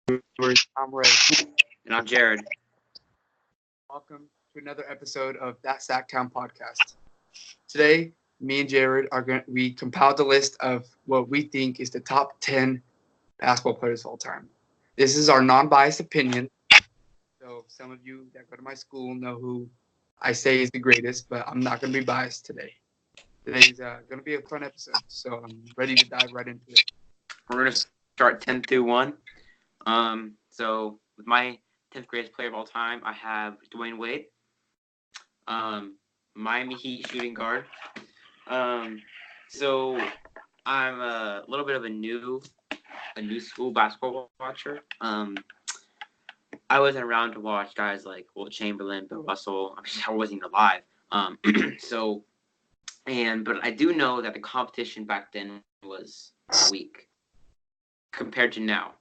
viewers. I'm Ray. And I'm Jared. Welcome to another episode of That Sacktown podcast. Today, me and Jared are going. We compiled a list of what we think is the top 10 basketball players of all time. This is our non-biased opinion. So some of you that go to my school know who I say is the greatest, but I'm not going to be biased today. Today's going to be a fun episode, so I'm ready to dive right into it. We're going to start 10 through 1. So with my 10th greatest player of all time, I have Dwayne Wade, Miami Heat shooting guard. So I'm a little bit of a new school basketball watcher. I wasn't around to watch guys like Wilt Chamberlain, Bill Russell. I wasn't even alive. But I do know that the competition back then was weak compared to now.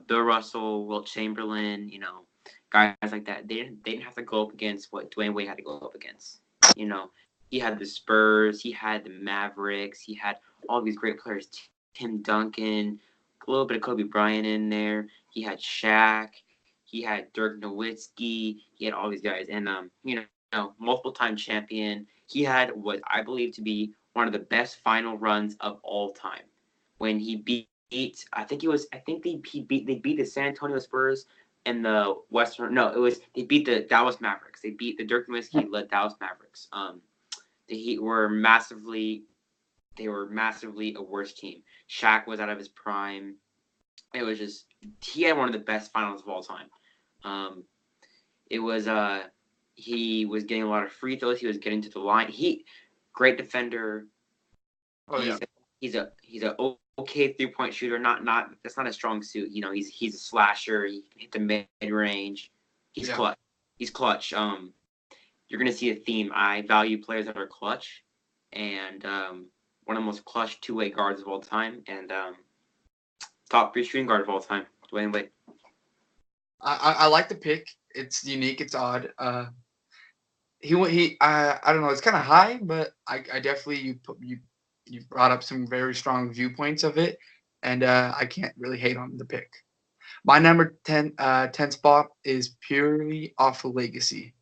Bill Russell, Wilt Chamberlain, guys like that. They didn't have to go up against what Dwayne Wade had to go up against. He had the Spurs, he had the Mavericks, he had all these great players. Tim Duncan, a little bit of Kobe Bryant in there. He had Shaq, he had Dirk Nowitzki, he had all these guys, and multiple-time champion. He had what I believe to be one of the best final runs of all time when he beat. They beat the San Antonio Spurs in the Western. No, they beat the Dallas Mavericks. They beat the Dirk Nowitzki led Dallas Mavericks. The Heat were massively a worse team. Shaq was out of his prime. It was just he had one of the best finals of all time. He was getting a lot of free throws. He was getting to the line. Great defender. Oh yeah. He's a okay 3-point shooter. Not that's not a strong suit. He's a slasher. He can hit the mid range. He's clutch. He's clutch. You're gonna see a theme. I value players that are clutch, and one of the most clutch two-way guards of all time, and top 3 shooting guard of all time, Dwayne Wade. I like the pick. It's unique. It's odd. I don't know. It's kind of high, but I definitely you brought up some very strong viewpoints of it, and I can't really hate on the pick. My number 10 spot is purely off of legacy.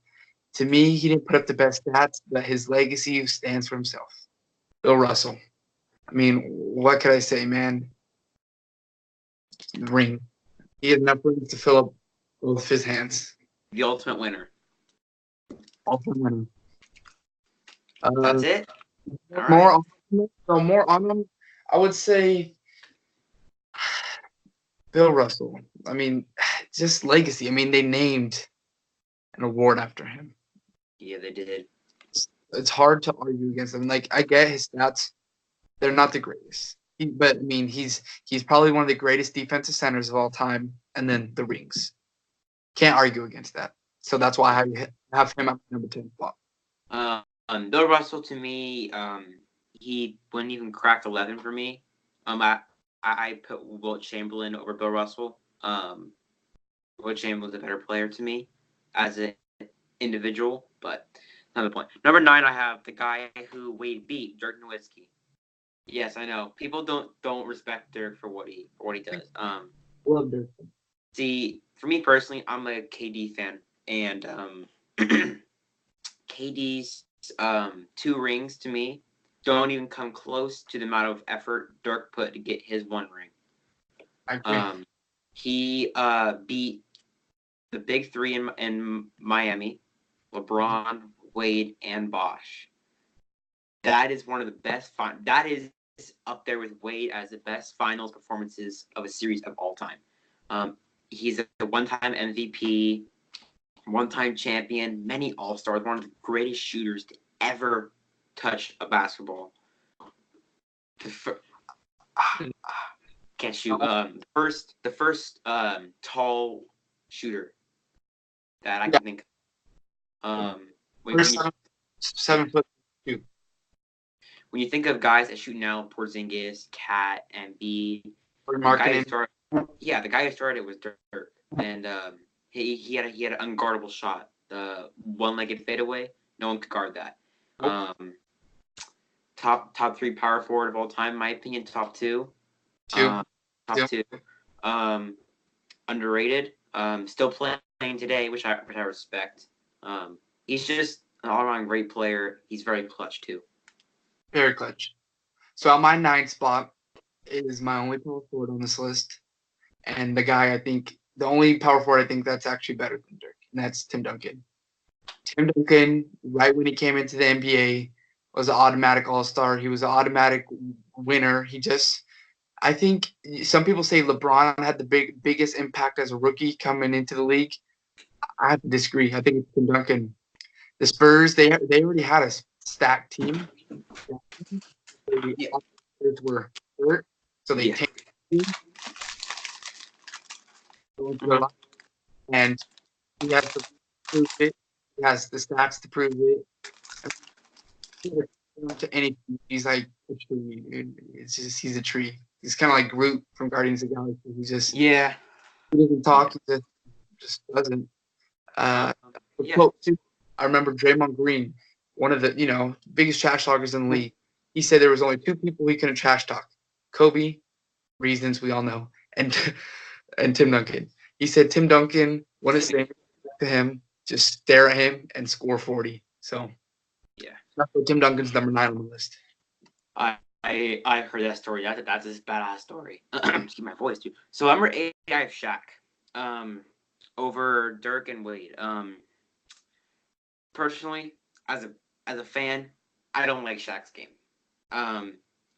To me, he didn't put up the best stats, but his legacy stands for himself. Bill Russell. I mean, what could I say, man? Ring. He had enough rings to fill up both his hands. The ultimate winner. Ultimate winner. That's it. More on him. I would say Bill Russell. I mean, just legacy. I mean, they named an award after him. Yeah, they did. It's hard to argue against him. Like, I get his stats; they're not the greatest. But I mean, he's probably one of the greatest defensive centers of all time. And then the rings. Can't argue against that. So that's why I have him at number 10 spot. Bill Russell, to me, he wouldn't even crack 11 for me. I put Wilt Chamberlain over Bill Russell. Wilt Chamberlain's a better player to me as an individual, but another point. Number 9, I have the guy who Wade beat, Dirk Nowitzki. Yes, I know. People don't respect Dirk for what he does. Love Dirk. See, for me personally, I'm a KD fan, and KD's 2 rings to me don't even come close to the amount of effort Dirk put to get his 1 ring. I agree. He beat the big 3 in Miami: LeBron, Wade, and Bosh. That is one of the best. That is up there with Wade as the best finals performances of a series of all time. He's a one-time MVP, one-time champion, many All-Stars, one of the greatest shooters to ever touch a basketball. Can't shoot. The first tall shooter that I can think of. When 7'2". you think of guys that shoot now, Porzingis, Cat, and Embiid, the guy who started was Dirk, and he had an unguardable shot, the one-legged fadeaway. No one could guard that. Top 3 power forward of all time, in my opinion. Top 2, Two. Top Two. two. Underrated. Still playing today, which I respect. He's just an all-around great player. He's very clutch too. Very clutch. So on my 9th spot is my only power forward on this list, and the only power forward I think that's actually better than Dirk, and that's Tim Duncan. Tim Duncan, right when he came into the NBA, was an automatic All-Star. He was an automatic winner. I think some people say LeBron had the biggest impact as a rookie coming into the league. I have to disagree. I think it's Tim Duncan. The Spurs, they already had a stacked team. The Yeah. Spurs were hurt, so they Yeah. tanked the team, and he has to prove it. He has the stats to prove it. To anything, he's like a tree. Dude. It's just he's a tree. He's kind of like Groot from Guardians of the Galaxy. Yeah. He doesn't talk. He just doesn't. Yeah. Quote too. I remember Draymond Green, one of the biggest trash talkers in the league. He said there was only 2 people he couldn't trash talk: Kobe, reasons we all know, and and Tim Duncan. He said Tim Duncan want to stand to him, just stare at him and score 40. So Yeah. that's why Tim Duncan's number 9 on the list. I heard that story. That's a badass story. Excuse my voice too. So number 8, I have Shaq. Over Dirk and Wade. Personally, as a fan, I don't like Shaq's game.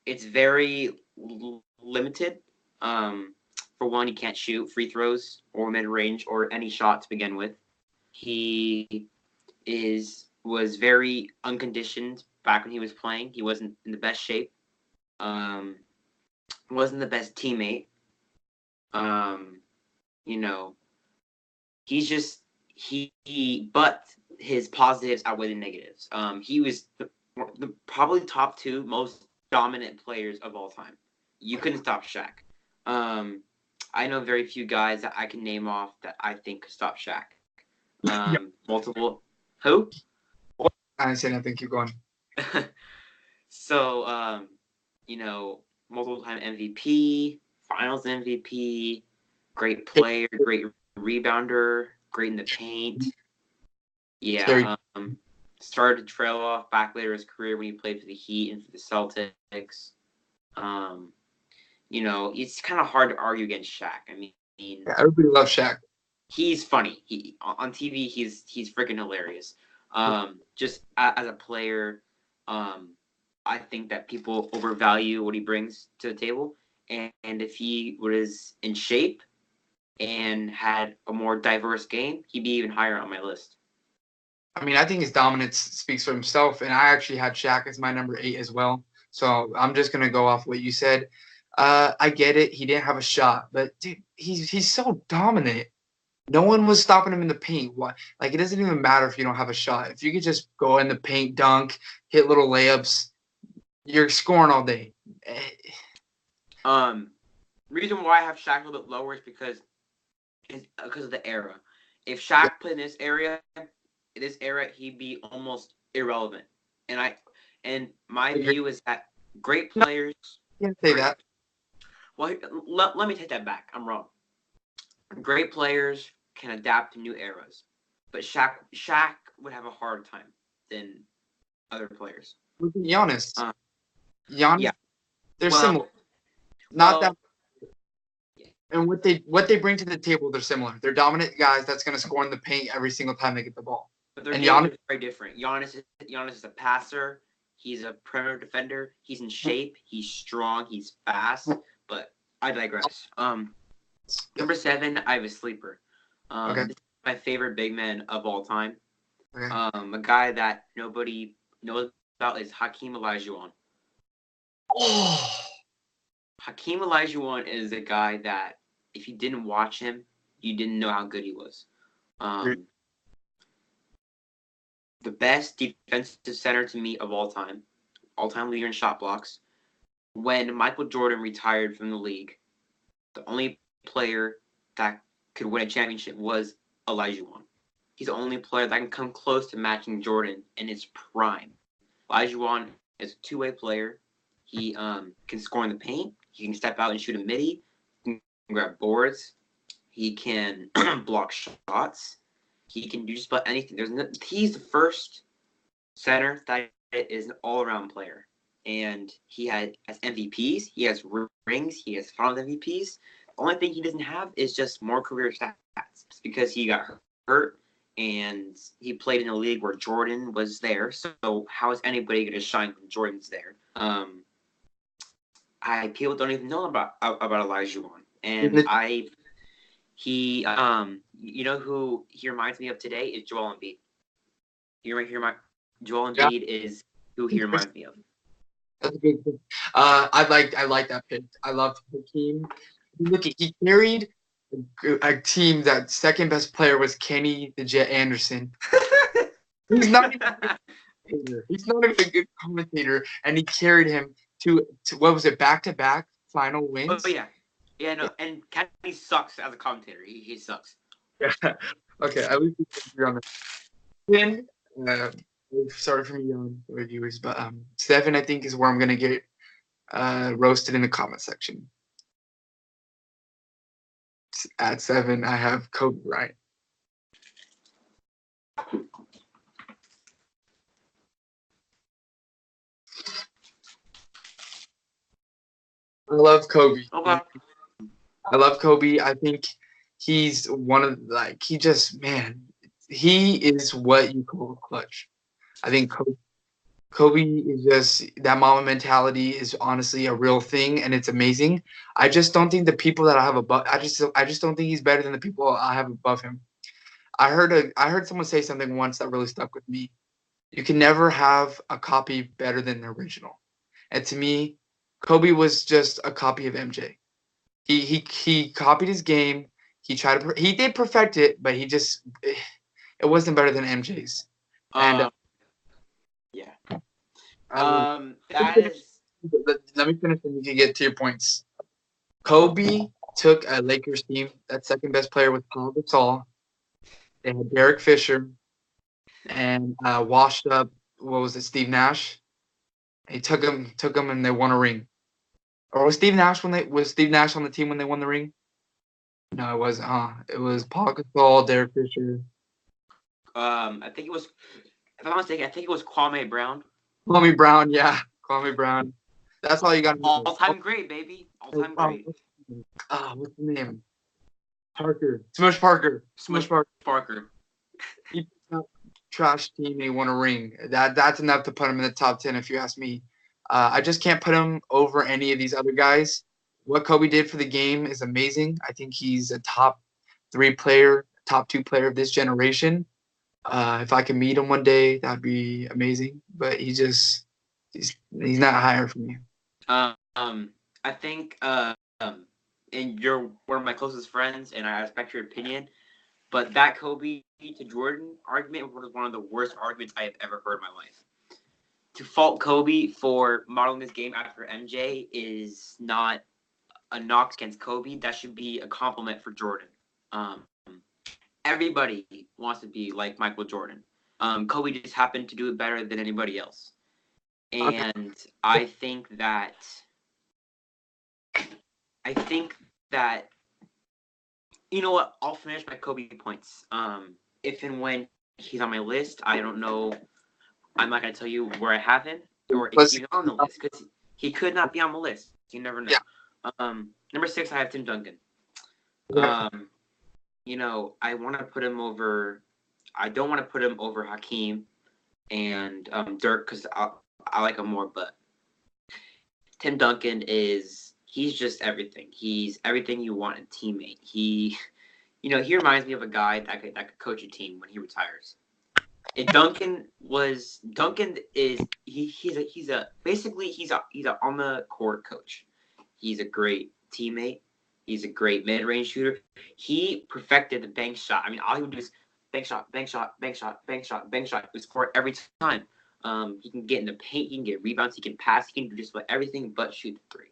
It's very limited. For one, he can't shoot free throws or mid range or any shot to begin with. He was very unconditioned back when he was playing. He wasn't in the best shape. Wasn't the best teammate. He's just but his positives outweigh the negatives. He was the probably top 2 most dominant players of all time. You couldn't stop Shaq. I know very few guys that I can name off that I think could stop Shaq. Multiple. Who? I said nothing. Keep going. So, multiple time MVP, Finals MVP, great player, great rebounder, great in the paint. Yeah. Started to trail off back later in his career when he played for the Heat and for the Celtics. It's kind of hard to argue against Shaq. I mean, yeah, everybody loves Shaq. He's funny. He on TV, he's freaking hilarious. Just as a player, I think that people overvalue what he brings to the table, and if he was in shape and had a more diverse game, he'd be even higher on my list. I mean, I think his dominance speaks for himself, and I actually had Shaq as my number 8 as well. So I'm just gonna go off what you said. I get it. He didn't have a shot, but dude, he's so dominant. No one was stopping him in the paint. Why? Like, it doesn't even matter if you don't have a shot. If you could just go in the paint, dunk, hit little layups, you're scoring all day. Reason why I have Shaq a little bit lower is because of the era. If Shaq played in this era, he'd be almost irrelevant. And my view is that great players. You can't say that. Well, let me take that back. I'm wrong. Great players can adapt to new eras, but Shaq would have a harder time than other players. Look at Giannis. Giannis, yeah. They're similar. Not that. And what they bring to the table, they're similar. They're dominant guys that's going to score in the paint every single time they get the ball. But their game is very different. Giannis is a passer. He's a perimeter defender. He's in shape. He's strong. He's fast. But I digress. Number 7, I have a sleeper. This is my favorite big man of all time. Okay. A guy that nobody knows about is Hakeem Olajuwon. Oh. Hakeem Olajuwon is a guy that if you didn't watch him, you didn't know how good he was. The best defensive center to me of all-time leader in shot blocks. When Michael Jordan retired from the league, the only player that could win a championship was Olajuwon. He's the only player that can come close to matching Jordan in his prime. Olajuwon is a two-way player. He can score in the paint. He can step out and shoot a midi. He can grab boards. He can block shots. He can do just about anything. He's the first center that is an all-around player, and he has MVPs. He has rings. He has Finals MVPs. The only thing he doesn't have is just more career stats. It's because he got hurt, and he played in a league where Jordan was there. So how is anybody going to shine when Jordan's there? People don't even know about Olajuwon, and you know who he reminds me of today is Joel Embiid. Joel Embiid is who he reminds me of. That's a good pick. I like that pick. I love Hakeem. Look, he carried a team that second best player was Kenny the Jet Anderson. He's not even a good commentator, and he carried him to what was it, back-to-back final wins? Oh yeah, no, and Kenny sucks as a commentator. He sucks. Yeah. Okay, at least we can agree on that. Then, sorry for me yelling for viewers, but 7 I think is where I'm gonna get roasted in the comment section. At 7, I have Kobe Bryant. I love Kobe. Okay. I love Kobe. I think he's one of he is what you call clutch. I think Kobe is just that Mamba mentality is honestly a real thing, and it's amazing. I just don't think the people that I have above. I just don't think he's better than the people I have above him. I heard someone say something once that really stuck with me. You can never have a copy better than the original, and to me, Kobe was just a copy of MJ. He copied his game. He did perfect it, but it wasn't better than MJ's. And yeah. Let me finish and you can get to your points. Kobe took a Lakers team. That second best player was Paul Gasol. They had Derek Fisher and washed up. What was it? Steve Nash. He took him, and they won a ring. Or was Steve Nash on the team when they won the ring? No, it wasn't. It was Paul Gasol, Derek Fisher. I think it was. If I'm not mistaken, I think it was Kwame Brown. Kwame Brown, yeah, Kwame Brown. That's all you got. All-time great, baby. All-time great. What's the name? Parker. Smush Parker. Smush Parker. He trash team. He won a ring. That's enough to put him in the top 10, if you ask me. I just can't put him over any of these other guys. What Kobe did for the game is amazing. I think he's a top 3 player, top 2 player of this generation. If I can meet him one day, that'd be amazing. But he's not higher for me. I think and you're one of my closest friends, and I respect your opinion. But that Kobe to Jordan argument was one of the worst arguments I have ever heard in my life. To fault Kobe for modeling this game after MJ is not a knock against Kobe. That should be a compliment for Jordan. Everybody wants to be like Michael Jordan. Kobe just happened to do it better than anybody else. And I think that you know what? I'll finish my Kobe points. If and when he's on my list, I don't know. I'm not going to tell you where I have him or if he's on the list because he could not be on the list. You never know. Yeah. Number 6, I have Tim Duncan. Yeah. I want to put him over. I don't want to put him over Hakeem and Dirk because I like him more. But Tim Duncan he's just everything. He's everything you want in a teammate. He reminds me of a guy that could coach a team when he retires. And Duncan is he's a on the court coach. He's a great teammate. He's a great mid-range shooter. He perfected the bank shot. I mean, all he would do is bank shot, bank shot, bank shot, bank shot, bank shot. It was score every time. He can get in the paint. He can get rebounds. He can pass. He can do just about everything but shoot the 3.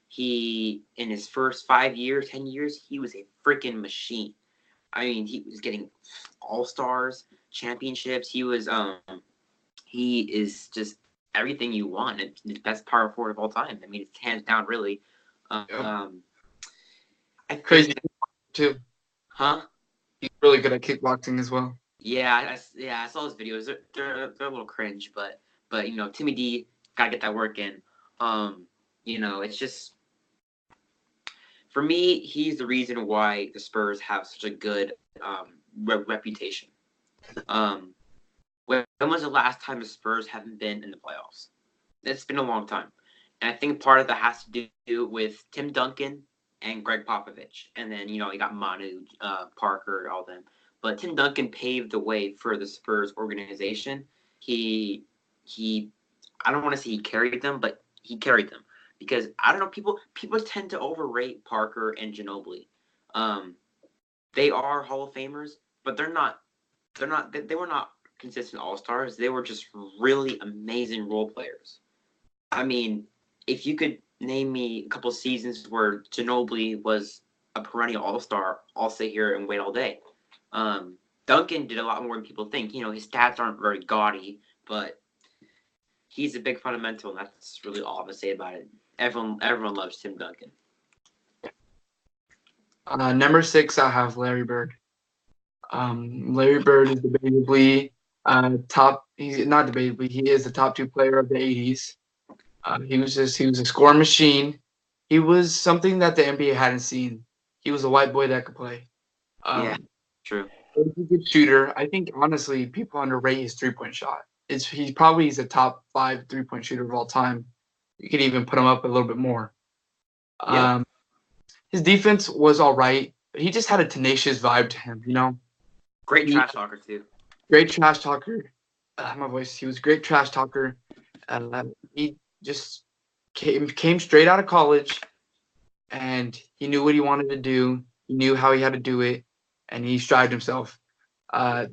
He, in his first 5 years, 10 years, he was a freaking machine. I mean, he was getting all-stars, championships. He is just everything you want. It's the best power forward of all time. I mean, it's hands down, really. Yep. I think, Crazy too. huh? He's really good at kickboxing as well. Yeah, I saw his videos. They're a little cringe, but Timmy D gotta get that work in. It's just for me, he's the reason why the Spurs have such a good reputation. Um, when was the last time the Spurs haven't been in the playoffs? It's been a long time, and I think part of that has to do with Tim Duncan and Greg Popovich, and then you got Manu, Parker, all them. But Tim Duncan paved the way for the Spurs organization. He I don't want to say he carried them, but he carried them because I don't know, people tend to overrate Parker and Ginobili. Um, they are Hall of Famers, but they were not consistent All Stars. They were just really amazing role players. I mean, if you could name me a couple of seasons where Ginobili was a perennial All Star, I'll sit here and wait all day. Duncan did a lot more than people think. His stats aren't very gaudy, but he's a big fundamental, and that's really all I'm gonna say about it. Everyone loves Tim Duncan. Number 6, I have Larry Bird. Larry Bird is debatably top. He's not debatably. He is the top 2 player of the '80s. He was a scoring machine. He was something that the NBA hadn't seen. He was a white boy that could play. Yeah, true. He was a good shooter. I think honestly, people underrate his 3-point shot. He's a top 5 3-point shooter of all time. You could even put him up a little bit more. Yeah. His defense was all right, but he just had a tenacious vibe to him. Great trash talker too. Great trash talker. My voice. He was a great trash talker. He just came straight out of college, and he knew what he wanted to do. He knew how he had to do it, and he strived himself. I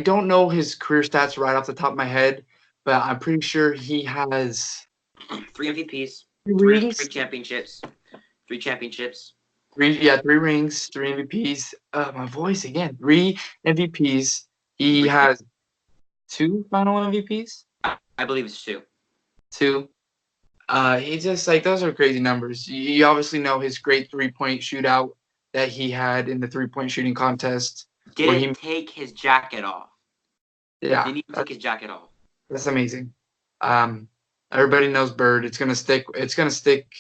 don't know his career stats right off the top of my head, but I'm pretty sure he has 3 MVPs, 3 rings. championships, 3 championships. 3 rings, 3 MVPs. My voice again. 3 MVPs. He has 2 final MVPs. I believe it's 2. 2. He just those are crazy numbers. You obviously know his great 3-point shootout that he had in the 3-point shooting contest. Didn't take his jacket off. Yeah, Didn't even take his jacket off. That's amazing. Everybody knows Bird. It's gonna stick. It's gonna stick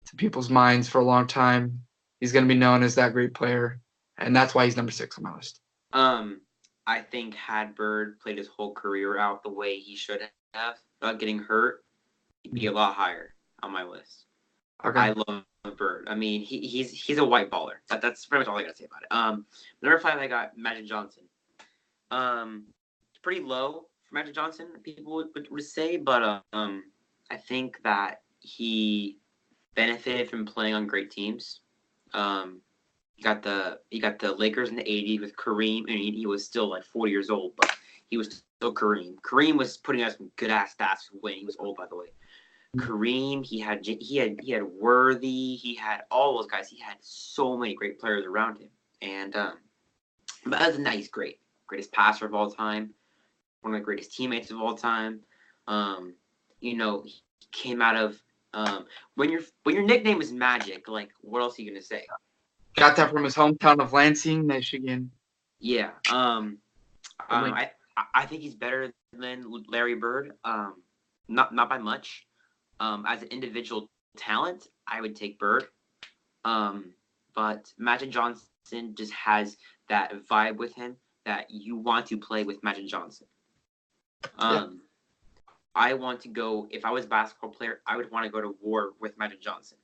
to people's minds for a long time. He's gonna be known as that great player, and that's why he's number 6 on my list. I think had Bird played his whole career out the way he should have, without getting hurt, he'd be a lot higher on my list. Okay. I love Bird. I mean, he's a white baller. That's pretty much all I gotta say about it. Number 5, I got Magic Johnson. Pretty low for Magic Johnson, people would say, but I think that he benefited from playing on great teams. You got the Lakers in the '80s with Kareem, and he was still like 40 years old, but he was still Kareem. Kareem was putting out some good ass stats when he was old, by the way. Kareem, he had Worthy, he had all those guys. He had so many great players around him, and but other than that, he's great. Greatest passer of all time, one of the greatest teammates of all time. He came out of when your nickname is Magic, like what else are you gonna say? Got that from his hometown of Lansing, Michigan. Yeah. I think he's better than Larry Bird. Not by much. As an individual talent, I would take Bird. But Magic Johnson just has that vibe with him that you want to play with Magic Johnson. I want to go, if I was a basketball player, I would want to go to war with Magic Johnson.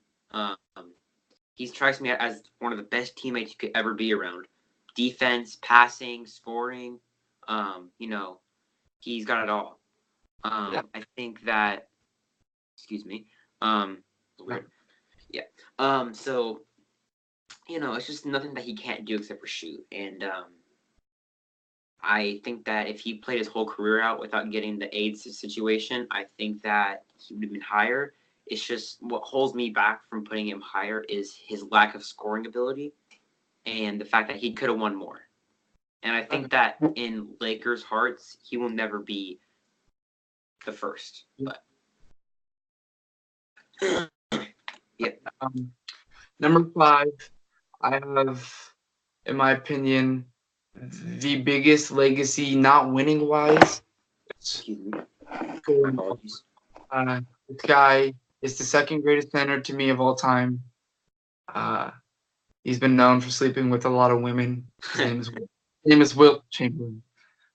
He strikes me as one of the best teammates you could ever be around. Defense, passing, scoring, he's got it all. I think that, excuse me, weird. Yeah. So, it's just nothing that he can't do except for shoot. And I think that if he played his whole career out without getting the AIDS situation, I think that he would have been higher. It's just what holds me back from putting him higher is his lack of scoring ability and the fact that he could have won more. And I think that in Lakers' hearts, he will never be the first. But Yeah. Number 5, I have, in my opinion, the biggest legacy, not winning wise. Excuse me. My Scoring. apologies. This guy is the second greatest center to me of all time. Uh, he's been known for sleeping with a lot of women. His name is Wilt Chamberlain.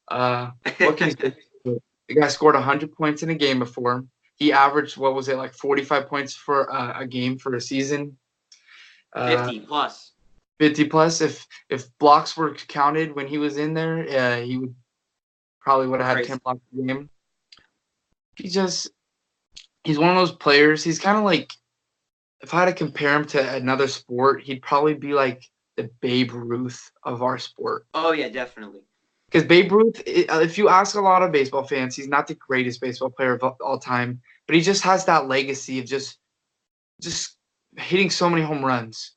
What can you say? The guy scored 100 points in a game before. He averaged, what was it, like 45 points for a game for a season. 50 plus. 50 plus. If blocks were counted when he was in there, he would have had Crazy. 10 blocks a game. He's one of those players. He's kind of like, if I had to compare him to another sport, he'd probably be like the Babe Ruth of our sport. Oh yeah, definitely. Because Babe Ruth, if you ask a lot of baseball fans, he's not the greatest baseball player of all time, but he just has that legacy of just hitting so many home runs.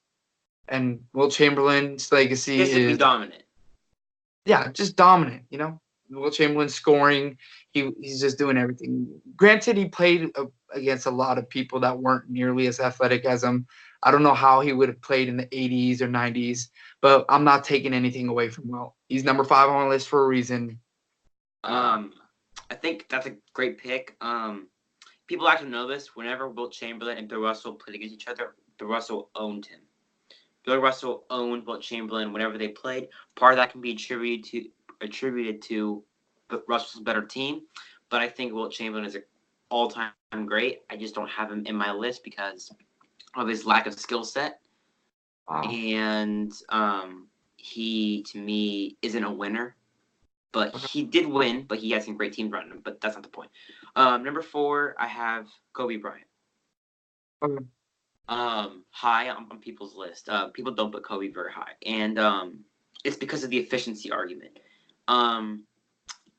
And Will Chamberlain's legacy Physically is, dominant. yeah, just dominant. Will Chamberlain scoring, he's just doing everything. Granted, he played against a lot of people that weren't nearly as athletic as him. I don't know how he would have played in the 80s or 90s, but I'm not taking anything away from Will. He's number 5 on the list for a reason. I think that's a great pick. People actually know this. Whenever Wilt Chamberlain and Bill Russell played against each other, Bill Russell owned him. Bill Russell owned Wilt Chamberlain whenever they played. Part of that can be attributed to Russell's better team, but I think Wilt Chamberlain is an all-time great. I just don't have him in my list because of his lack of skill set. Wow. And he, to me, isn't a winner. But he did win, but he had some great teams running him, but that's not the point. Number 4, I have Kobe Bryant. Okay. High on people's list. People don't put Kobe very high. And it's because of the efficiency argument.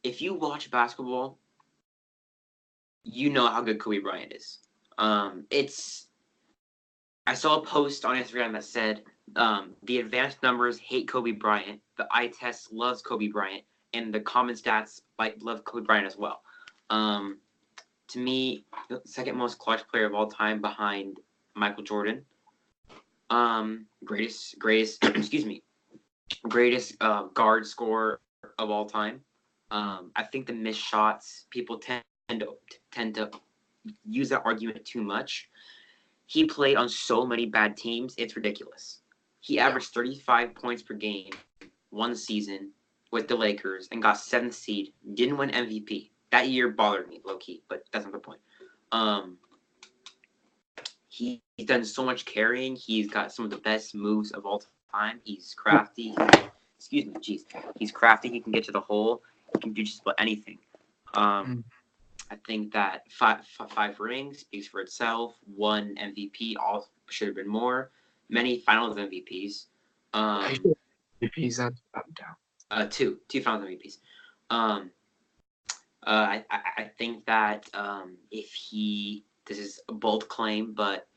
If you watch basketball, you know how good Kobe Bryant is. I saw a post on Instagram that said the advanced numbers hate Kobe Bryant, the eye test loves Kobe Bryant, and the common stats love Kobe Bryant as well. To me, the second most clutch player of all time behind Michael Jordan. Greatest excuse me, greatest guard scorer of all time. I think the missed shots, people tend to use that argument too much. He played on so many bad teams, it's ridiculous. He averaged 35 points per game one season with the Lakers and got 7th seed, didn't win MVP. That year bothered me, low-key, but that's not the point. He's done so much carrying. He's got some of the best moves of all time. He's crafty. He's crafty. He can get to the hole. He can do just about anything. I think that five rings speaks for itself. 1 MVP, all should have been more. Many Finals MVPs. MVPs, that's up and down. 2 Finals MVPs. I think that this is a bold claim, but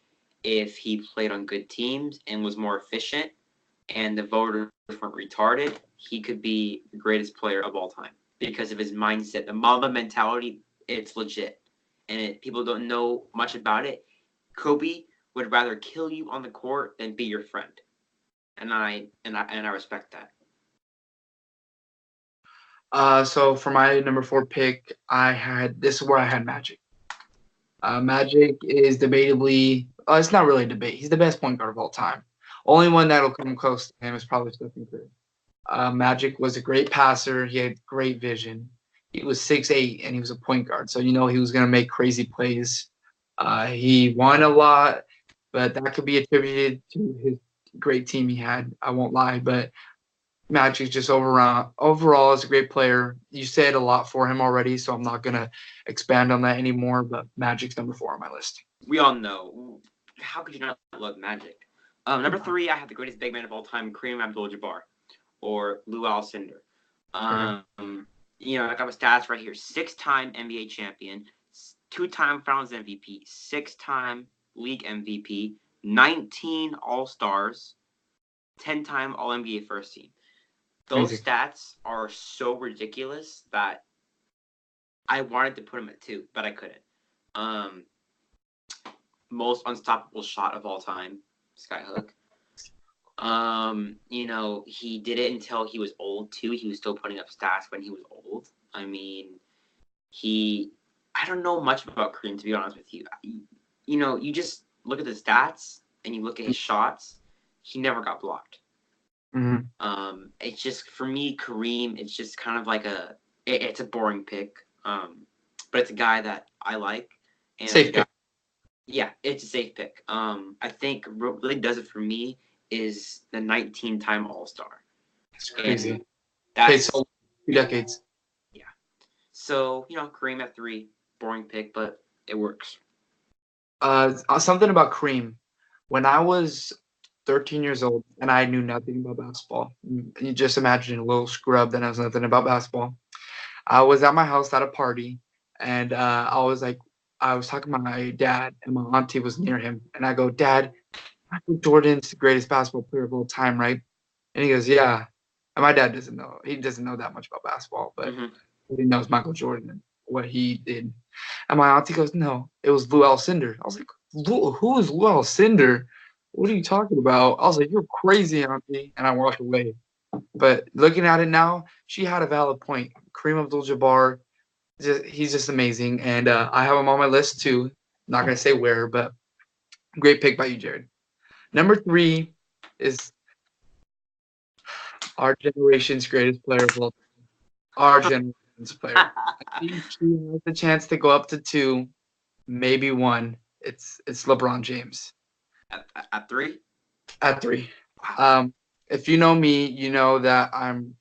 if he played on good teams and was more efficient and the voters weren't retarded, he could be the greatest player of all time because of his mindset. The Mamba mentality, it's legit. And people don't know much about it. Kobe would rather kill you on the court than be your friend. And I respect that. So for my number 4 pick, this is where I had Magic. Magic is debatably, it's not really a debate. He's the best point guard of all time. Only one that'll come close to him is probably Stephen Curry. Magic was a great passer. He had great vision. He was 6'8", and he was a point guard, so he was going to make crazy plays. He won a lot, but that could be attributed to his great team he had. I won't lie, but Magic just overall is a great player. You said a lot for him already, so I'm not going to expand on that anymore, but Magic's number 4 on my list. We all know. How could you not love Magic? Number 3, I have the greatest big man of all time, Kareem Abdul-Jabbar, or Lou Alcindor. I got my stats right here. 6-time NBA champion, 2-time Finals MVP, 6-time League MVP, 19 All-Stars, 10-time All-NBA first team. Those stats are so ridiculous that I wanted to put him at 2, but I couldn't. most unstoppable shot of all time, skyhook. He did it until he was old too. He was still putting up stats when he was old. I mean, I don't know much about Kareem, to be honest with you. You just look at the stats and you look at his shots. He never got blocked. It's just, for me, Kareem, it's just kind of like it's a boring pick. But it's a guy that I like. And Safe pick. Yeah, it's a safe pick. I think what really does it for me is the 19-time All-Star. That's crazy. And that's, so 2 decades. Yeah. So, Kareem at 3, boring pick, but it works. Something about Kareem. When I was 13 years old and I knew nothing about basketball, you just imagine a little scrub that knows nothing about basketball. I was at my house at a party, and I was talking to my dad, and my auntie was near him, and I go, "Dad, Michael Jordan's the greatest basketball player of all time, right?" And he goes, "Yeah." And my dad doesn't know. He doesn't know that much about basketball, but he knows Michael Jordan and what he did. And my auntie goes, "No, it was Lou Alcindor." I was like, "Who is Lou Alcindor? What are you talking about?" I was like, "You're crazy, auntie," and I walked away. But looking at it now, she had a valid point. Kareem Abdul-Jabbar, he's just amazing, and I have him on my list too. Not gonna say where, but great pick by you, Jared. Number 3 is our generation's greatest player of all time. Our generation's player. I think he has the chance to go up to 2, maybe 1. It's LeBron James. At 3? At 3. If you know me, you know that I'm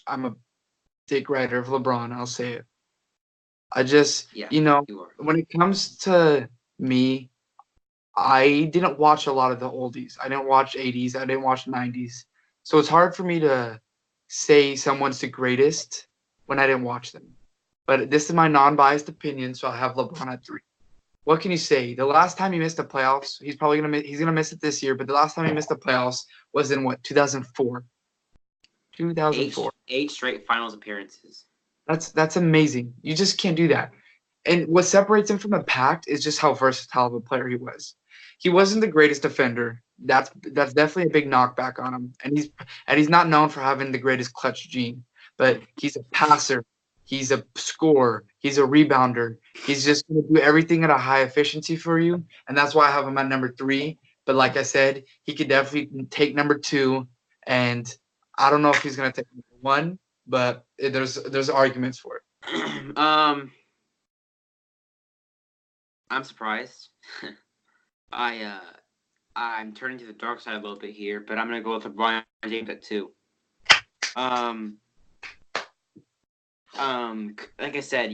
a dick rider of LeBron. I'll say it. I just, when it comes to me, I didn't watch a lot of the oldies. I didn't watch 80s. I didn't watch 90s. So it's hard for me to say someone's the greatest when I didn't watch them. But this is my non-biased opinion, so I have LeBron at 3. What can you say? The last time he missed the playoffs, he's gonna miss it this year. But the last time he missed the playoffs was in 2004. 2004. 8 straight finals appearances. That's amazing. You just can't do that. And what separates him from the pack is just how versatile of a player he was. He wasn't the greatest defender. That's definitely a big knockback on him. And he's not known for having the greatest clutch gene, but he's a passer. He's a scorer. He's a rebounder. He's just going to do everything at a high efficiency for you, and that's why I have him at number 3. But like I said, he could definitely take number 2, and I don't know if he's going to take number 1, but there's arguments for it. I'm surprised. I'm turning to the dark side a little bit here, but I'm gonna go with LeBron James at 2. Like I said,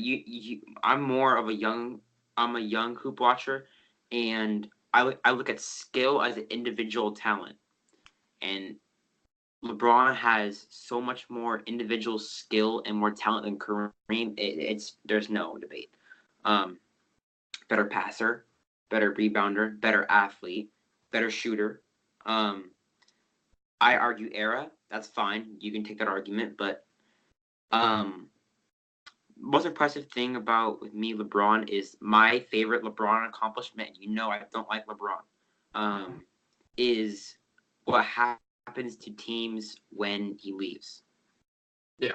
I'm a young hoop watcher, and I look at skill as an individual talent, and LeBron has so much more individual skill and more talent than Kareem. There's no debate. Better passer, better rebounder, better athlete, better shooter. I argue era. That's fine. You can take that argument, but most impressive thing with me, LeBron, is my favorite LeBron accomplishment. I don't like LeBron. Is what happens to teams when he leaves. Yeah.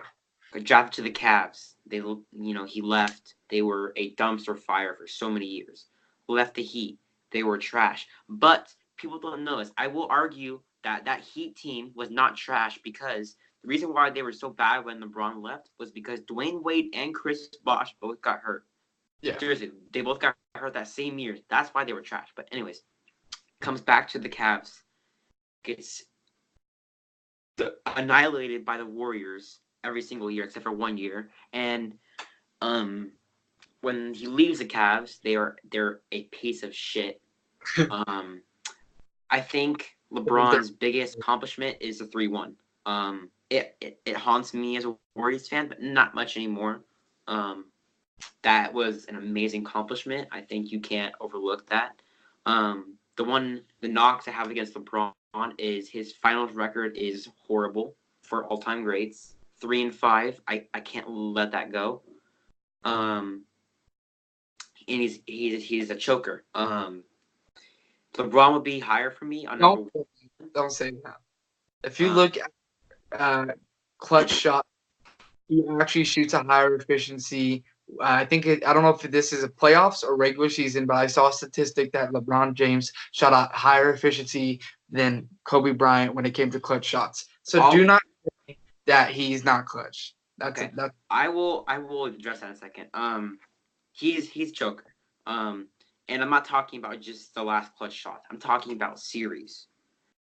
Drafted to the Cavs. He left. They were a dumpster fire for so many years. Left the Heat. They were trash. But people don't know this. I will argue that Heat team was not trash, because the reason why they were so bad when LeBron left was because Dwayne Wade and Chris Bosh both got hurt. Yeah. Seriously, they both got hurt that same year. That's why they were trash. But anyways, comes back to the Cavs. Gets annihilated by the Warriors every single year except for 1 year. And when he leaves the Cavs, they're a piece of shit. I think LeBron's biggest accomplishment is the 3-1. It haunts me as a Warriors fan, but not much anymore. That was an amazing accomplishment. I think you can't overlook that. The knock to have against LeBron is his finals record is horrible for all-time greats. 3-5. I can't let that go. And he's a choker. LeBron would be higher for me on number Don't don't say that. If you one. look at clutch shot, he actually shoots a higher efficiency. I don't know if this is a playoffs or regular season, but I saw a statistic that LeBron James shot a higher efficiency than Kobe Bryant when it came to clutch shots. So do not say that he's not clutch. Okay. I will address that in a second. He's Joker. And I'm not talking about just the last clutch shot. I'm talking about series.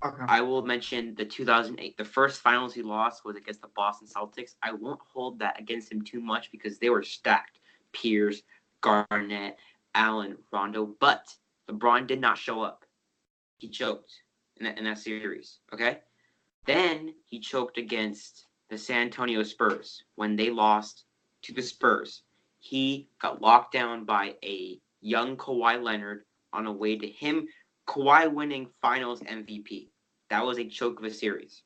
Okay. I will mention the 2008. The first finals he lost was against the Boston Celtics. I won't hold that against him too much because they were stacked. Pierce, Garnett, Allen, Rondo. But LeBron did not show up. He choked in that series. Okay? Then he choked against the San Antonio Spurs when they lost to the Spurs. He got locked down by a young Kawhi Leonard on a way to him, Kawhi winning Finals MVP. That was a choke of a series.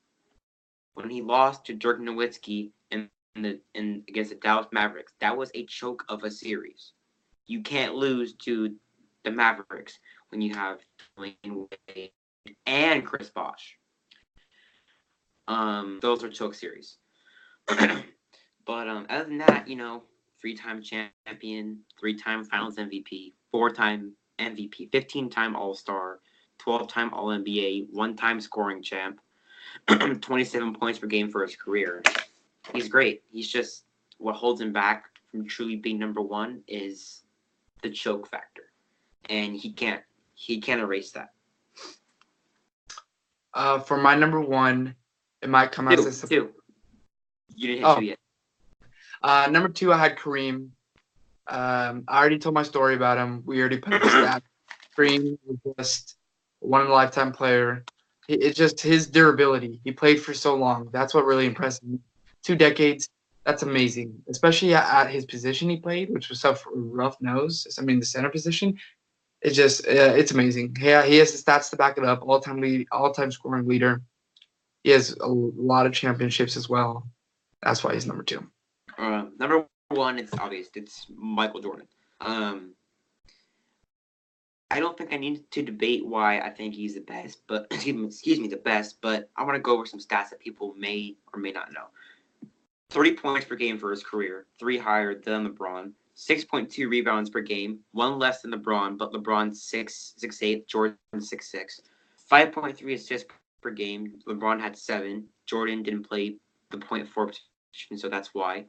When he lost to Dirk Nowitzki in against the Dallas Mavericks, that was a choke of a series. You can't lose to the Mavericks when you have Dwayne Wade and Chris Bosh. Those are choke series. But other than that, 3-time champion, 3-time Finals MVP, 4-time MVP, 15-time All-Star, 12-time All-NBA, 1-time scoring champ, 27 points per game for his career. He's great. He's just what holds him back from truly being number one is the choke factor, and he can't erase that. For my number one, it might come as a two. You didn't hit two yet. Number two, I had Kareem. I already told my story about him. We already put the stat. Kareem was just one in a lifetime player. It's just his durability. He played for so long. That's what really impressed me. 2 decades. That's amazing, especially at his position he played, which was tough, rough nose. I mean, the center position. It's just, it's amazing. Yeah, he has the stats to back it up. All-time scoring leader. He has a lot of championships as well. That's why he's number two. Number one, it's obvious. It's Michael Jordan. I don't think I need to debate why I think he's the best, but excuse me, the best. But I want to go over some stats that people may or may not know. 30 points per game for his career, 3 higher than LeBron. 6.2 rebounds per game, 1 less than LeBron, but LeBron 6'8", Jordan 6'6". 5.3 assists per game. LeBron had 7. Jordan didn't play the point forward position, so that's why.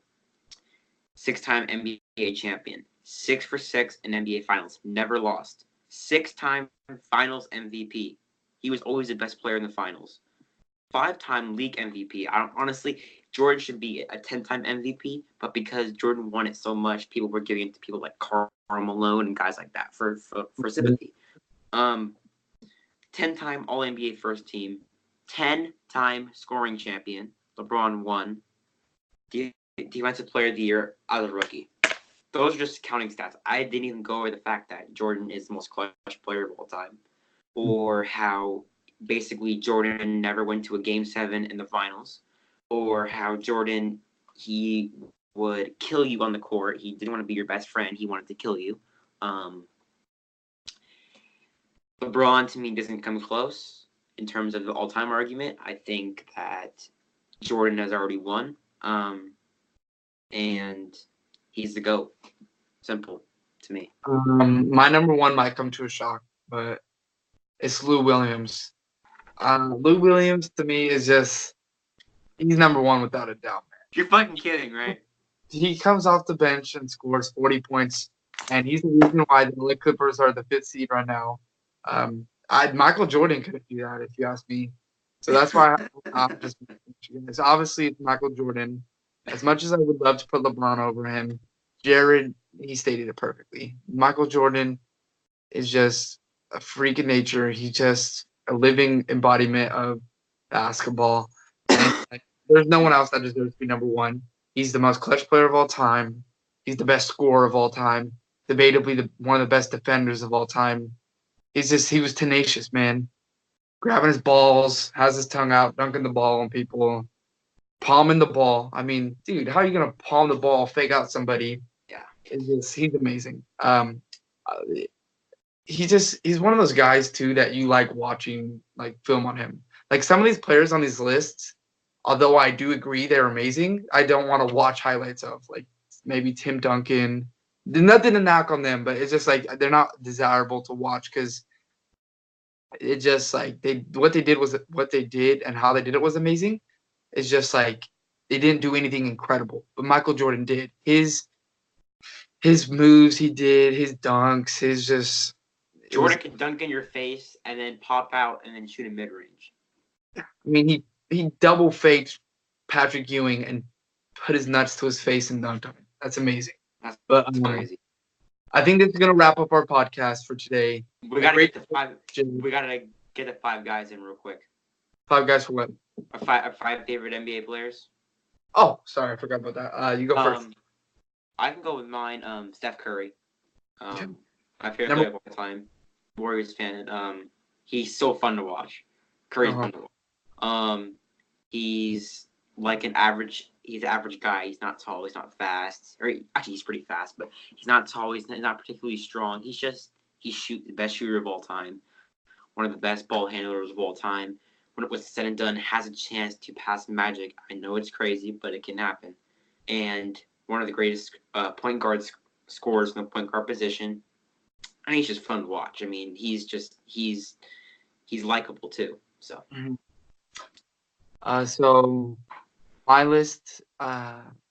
6-time NBA champion. 6 for 6 in NBA Finals. Never lost. 6-time Finals MVP. He was always the best player in the Finals. 5-time league MVP. Honestly, Jordan should be a 10-time MVP, but because Jordan won it so much, people were giving it to people like Karl Malone and guys like that for sympathy. 10-time All-NBA first team. 10-time scoring champion. LeBron won. Defensive Player of the Year as a rookie. Those are just counting stats. I didn't even go over the fact that Jordan is the most clutch player of all time, or how basically Jordan never went to a Game 7 in the finals, or how Jordan, he would kill you on the court. He didn't want to be your best friend. He wanted to kill you. LeBron, to me, doesn't come close in terms of the all-time argument. I think that Jordan has already won, and he's the GOAT. Simple to me. My number one might come to a shock, but it's Lou Williams. Lou Williams, to me, is just – he's number one without a doubt, man. You're fucking kidding, right? He comes off the bench and scores 40 points, and he's the reason why the LA Clippers are the 5th seed right now. Michael Jordan couldn't do that, if you ask me. So that's why I'm just – obviously, it's Michael Jordan. As much as I would love to put LeBron over him, Jared, he stated it perfectly. Michael Jordan is just a freak of nature. He's just a living embodiment of basketball. And there's no one else that deserves to be number one. He's the most clutch player of all time. He's the best scorer of all time. Debatably one of the best defenders of all time. He was tenacious, man. Grabbing his balls, has his tongue out, dunking the ball on people, palming the ball. I mean, dude, how are you gonna palm the ball, fake out somebody? Yeah, he's amazing. he's one of those guys too that you like watching like film on him. Like some of these players on these lists, although I do agree they're amazing, I don't want to watch highlights of like maybe Tim Duncan. Nothing to knock on them, but it's just like they're not desirable to watch because it just like they what they did was what they did and how they did it was amazing. It's just like they didn't do anything incredible, but Michael Jordan did. His moves he did, his dunks, his just Jordan can dunk in your face and then pop out and then shoot a mid range. I mean, he double faked Patrick Ewing and put his nuts to his face and dunked on him. That's amazing. That's crazy. I think this is gonna wrap up our podcast for today. We gotta get the five. We gotta get the 5 guys in real quick. 5 guys for what? Our 5 favorite NBA players. Oh, sorry, I forgot about that. You go first. I can go with mine. Steph Curry. My favorite player of all time. Warriors fan. He's so fun to watch. Curry's fun to watch. He's like an average. He's an average guy. He's not tall. He's not fast. Or actually, he's pretty fast, but he's not tall. He's not particularly strong. He's the best shooter of all time. One of the best ball handlers of all time. When it was said and done, has a chance to pass Magic. I know it's crazy, but it can happen. And one of the greatest point guard scorers in the point guard position. And he's just fun to watch. I mean, he's likable too. So. Mm-hmm. So my list.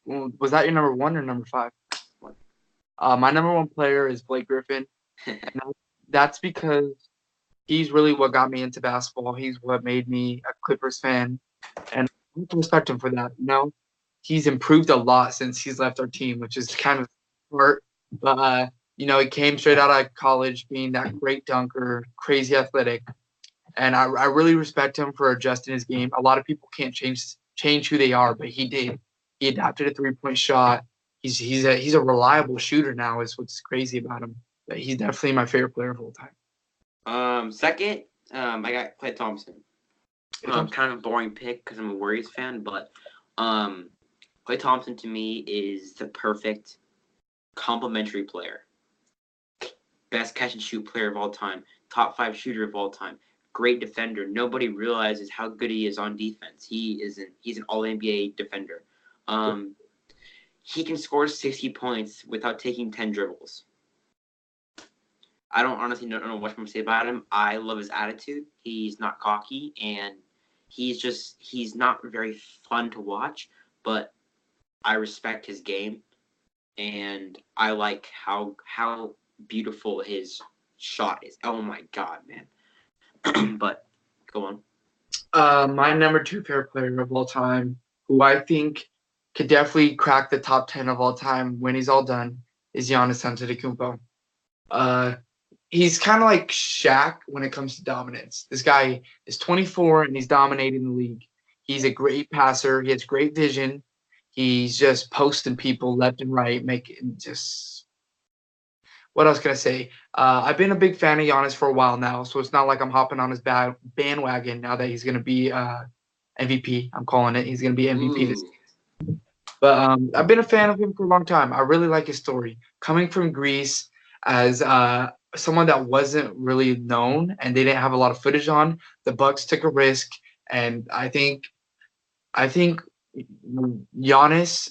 Was that your number 1 or number 5? My number 1 player is Blake Griffin. And that's because he's really what got me into basketball. He's what made me a Clippers fan, and I have to respect him for that. He's improved a lot since he's left our team, which is kind of hurt. But he came straight out of college, being that great dunker, crazy athletic, and I really respect him for adjusting his game. A lot of people can't change who they are, but he did. He adapted a 3-point shot. He's a reliable shooter now. Is what's crazy about him. But he's definitely my favorite player of all time. Second, I got Klay Thompson. Kind of a boring pick because I'm a Warriors fan, but Klay Thompson to me is the perfect complementary player. Best catch and shoot player of all time. Top 5 shooter of all time. Great defender. Nobody realizes how good he is on defense. He's an all NBA defender. He can score 60 points without taking 10 dribbles. I don't honestly know what I'm going to say about him. I love his attitude. He's not cocky, and he's not very fun to watch, but I respect his game, and I like how beautiful his shot is. Oh my God, man. But go on. My number 2 favorite player of all time, who I think could definitely crack the top 10 of all time when he's all done, is Giannis Antetokounmpo. He's kind of like Shaq when it comes to dominance. This guy is 24 and he's dominating the league. He's a great passer. He has great vision. He's just posting people left and right, making just – what else can I say? I've been a big fan of Giannis for a while now, so it's not like I'm hopping on his bandwagon now that he's going to be MVP. I'm calling it. He's going to be MVP this season. But I've been a fan of him for a long time. I really like his story. Coming from Greece as someone that wasn't really known and they didn't have a lot of footage on, the Bucks took a risk, and I think Giannis,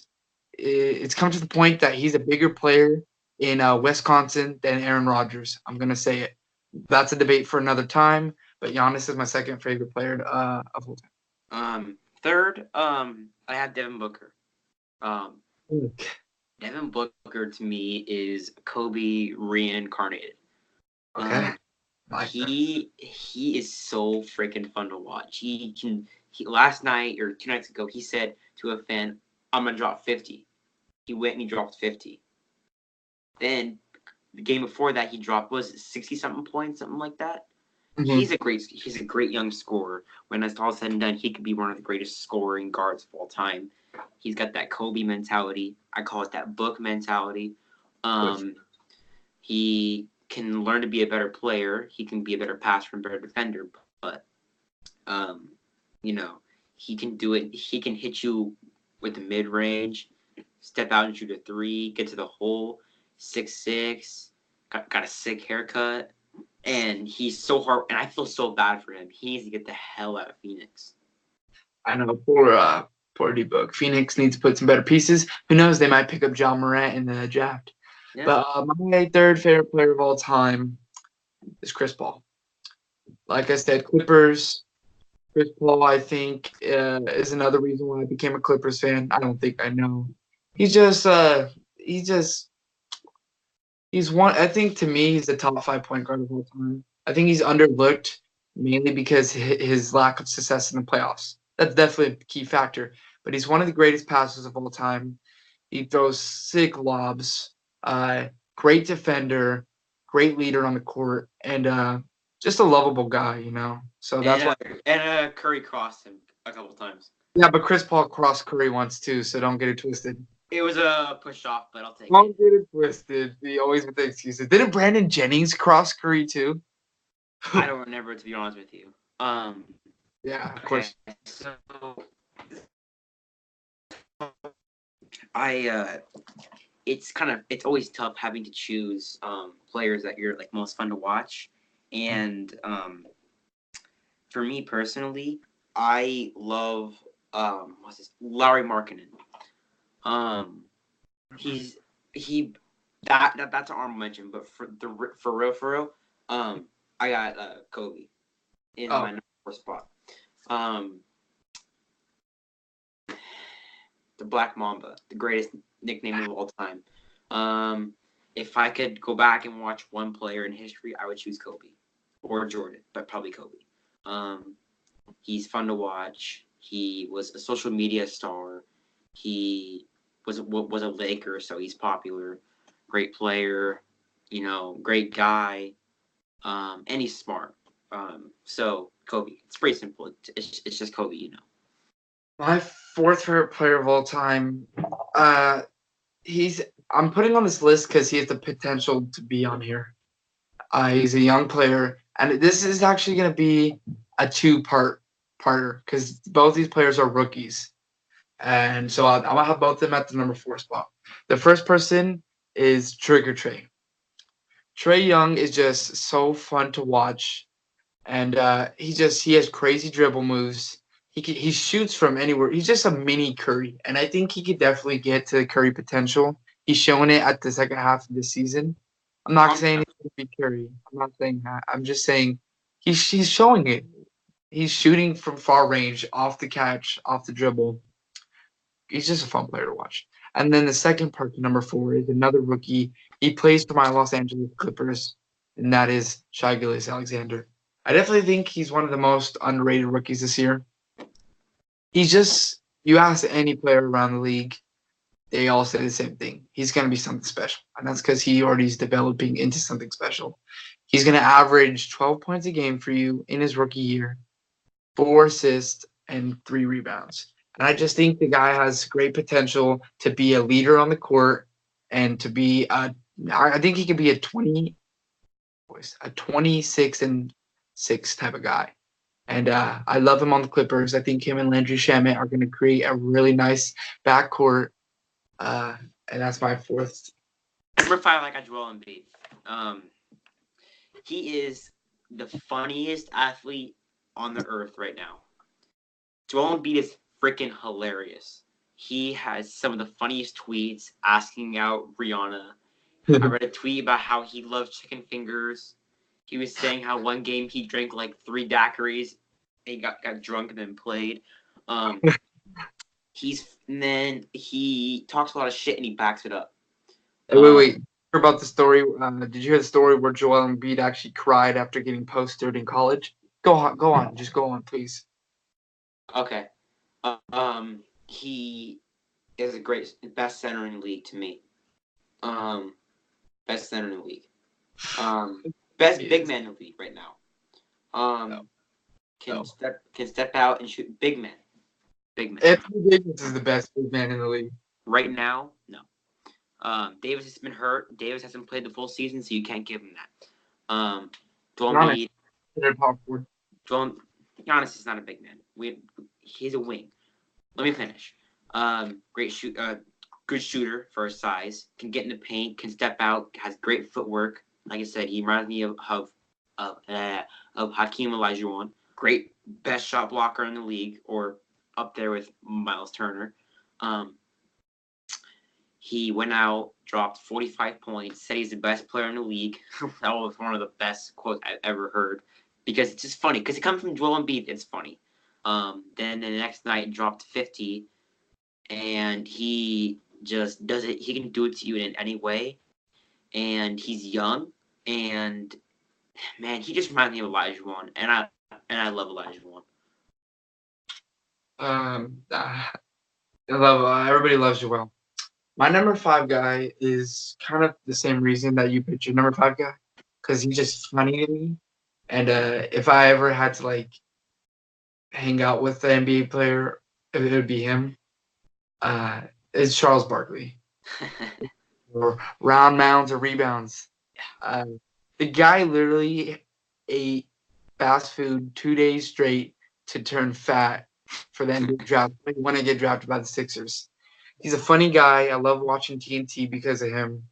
it's come to the point that he's a bigger player in Wisconsin than Aaron Rodgers. I'm gonna say it. That's a debate for another time, but Giannis is my second favorite player of all time. Third, I have Devin Booker. Devin Booker to me is Kobe reincarnated. Okay. He is so freaking fun to watch. He last night or 2 nights ago he said to a fan, "I'm gonna drop 50." He went and he dropped 50. Then the game before that he dropped 60-something points, something like that. Mm-hmm. He's a great young scorer. When it's all said and done, he could be one of the greatest scoring guards of all time. He's got that Kobe mentality. I call it that Book mentality. He can learn to be a better player. He can be a better passer and better defender. But, he can do it. He can hit you with the mid-range, step out and shoot a 3, get to the hole, 6'6", got a sick haircut. And he's so hard, and I feel so bad for him. He needs to get the hell out of Phoenix. I know, poor D-Book. Phoenix needs to put some better pieces. Who knows? They might pick up John Morant in the draft. Yeah. But my third favorite player of all time is Chris Paul. Like I said, Clippers. Chris Paul, I think, is another reason why I became a Clippers fan. I don't think I know. He's just, he's one. I think to me, he's the top 5 point guard of all time. I think he's underlooked mainly because his lack of success in the playoffs. That's definitely a key factor. But he's one of the greatest passers of all time. He throws sick lobs. Great defender, great leader on the court, and just a lovable guy, you know. So that's why. And Curry crossed him a couple times. Yeah, but Chris Paul crossed Curry once too, so don't get it twisted. It was a push off, but I'll take Don't it. get it twisted. He always with the excuses. Didn't Brandon Jennings cross Curry too? I don't remember, to be honest with you. Yeah, of course. So it's always tough having to choose players that you're like most fun to watch, and for me personally, I love Larry Markkinen. That's an honorable mention, but for real, I got Kobe in my number 4 spot. The Black Mamba, the greatest nickname of all time. If I could go back and watch one player in history, I would choose Kobe or Jordan, but probably Kobe. He's fun to watch. He was a social media star. He was a Laker, so he's popular. Great player, great guy, and he's smart. So Kobe. It's pretty simple. It's just Kobe, My fourth favorite player of all time. I'm putting on this list because he has the potential to be on here. He's a young player, and this is actually going to be a two-parter because both these players are rookies, and so I'm gonna have both of them at the number 4 spot. The first person is Trigger Trey. Trae Young is just so fun to watch, and he has crazy dribble moves. He shoots from anywhere. He's just a mini Curry, and I think he could definitely get to the Curry potential. He's showing it at the second half of the season. I'm not saying he's going to be Curry. I'm not saying that. I'm just saying he's showing it. He's shooting from far range, off the catch, off the dribble. He's just a fun player to watch. And then the second part, number 4, is another rookie. He plays for my Los Angeles Clippers, and that is Shai Gilgeous-Alexander. I definitely think he's one of the most underrated rookies this year. He's just, you ask any player around the league, they all say the same thing. He's going to be something special, and that's because he already is developing into something special. He's going to average 12 points a game for you in his rookie year, 4 assists, and 3 rebounds. And I just think the guy has great potential to be a leader on the court and to be I think he could be a 26 and 6 type of guy. And I love him on the Clippers. I think him and Landry Shamet are going to create a really nice backcourt. And that's my 4th. Number 5, I got Joel Embiid. He is the funniest athlete on the earth right now. Joel Embiid is freaking hilarious. He has some of the funniest tweets asking out Rihanna. I read a tweet about how he loves chicken fingers. He was saying how one game he drank like 3 daiquiris. And he got drunk and then played. And then he talks a lot of shit and he backs it up. Wait. Hear about the story? Did you hear the story where Joel Embiid actually cried after getting posted in college? Go on. Just go on, please. Okay. He is a best center in the league to me. Best center in the league. Best big man in the league right now. Can step out and shoot. Big man. Anthony Davis is the best big man in the league. Right now, no. Davis has been hurt. Davis hasn't played the full season, so you can't give him that. Joel Embiid. Giannis is not a big man. He's a wing. Let me finish. Good shooter for his size. Can get in the paint. Can step out. Has great footwork. Like I said, he reminds me of of Hakeem Olajuwon. Great, best shot blocker in the league, or up there with Miles Turner. He went out, dropped 45 points, said he's the best player in the league. That was one of the best quotes I've ever heard, because it's just funny. Because it comes from Joel Embiid, it's funny. Then the next night dropped 50, and he just does it. He can do it to you in any way, and he's young, and man, he just reminds me of Olajuwon, and I love Olajuwon. I love everybody loves Joel. My number 5 guy is kind of the same reason that you picked your number 5 guy, because he's just funny to me. And if I ever had to like hang out with the NBA player, it would be him. It's Charles Barkley. Or round mounds or rebounds. The guy literally ate fast food 2 days straight to turn fat for the NBA draft when I get drafted by the Sixers. He's a funny guy. I love watching TNT because of him.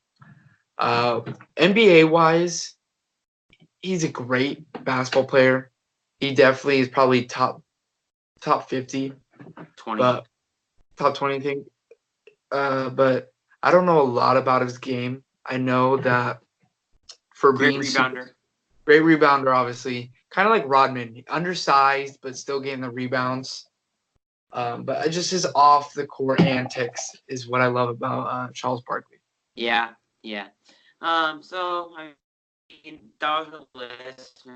NBA wise, he's a great basketball player. He definitely is probably top 50, 20. but top 20 thing. But I don't know a lot about his game. I know that for Great being rebounder. great rebounder, obviously, kind of like Rodman, undersized but still getting the rebounds. But just his off the court antics is what I love about Charles Barkley. Yeah. So I mean, that was the list.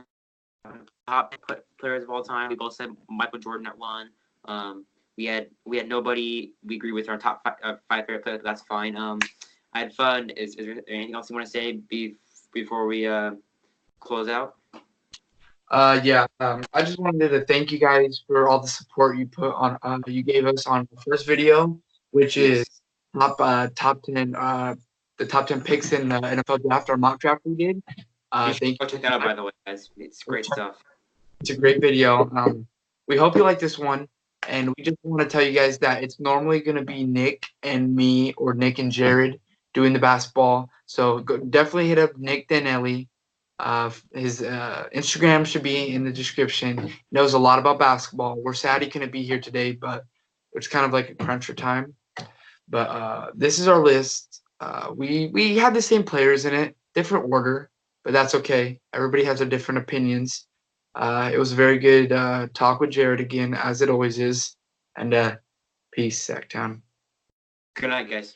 Top players of all time. We both said Michael Jordan at 1. We had nobody we agree with our top 5 favorite players. That's fine. I had fun. Is there anything else you want to say before we close out? Yeah. I just wanted to thank you guys for all the support you put on. You gave us on the first video, which is top 10. The top 10 picks in the NFL draft, our mock draft we did. Thank you. Go check that out, by the way, guys. It's great stuff. It's a great video. We hope you like this one. And we just want to tell you guys that it's normally going to be Nick and me, or Nick and Jared, doing the basketball. So definitely hit up Nick Danelli. His Instagram should be in the description. He knows a lot about basketball. We're sad he couldn't be here today, but it's kind of like a crunch for time. But this is our list. We had the same players in it, different order, but that's okay. Everybody has their different opinions. It was a very good talk with Jared again, as it always is. And peace, Sacktown. Good night, guys.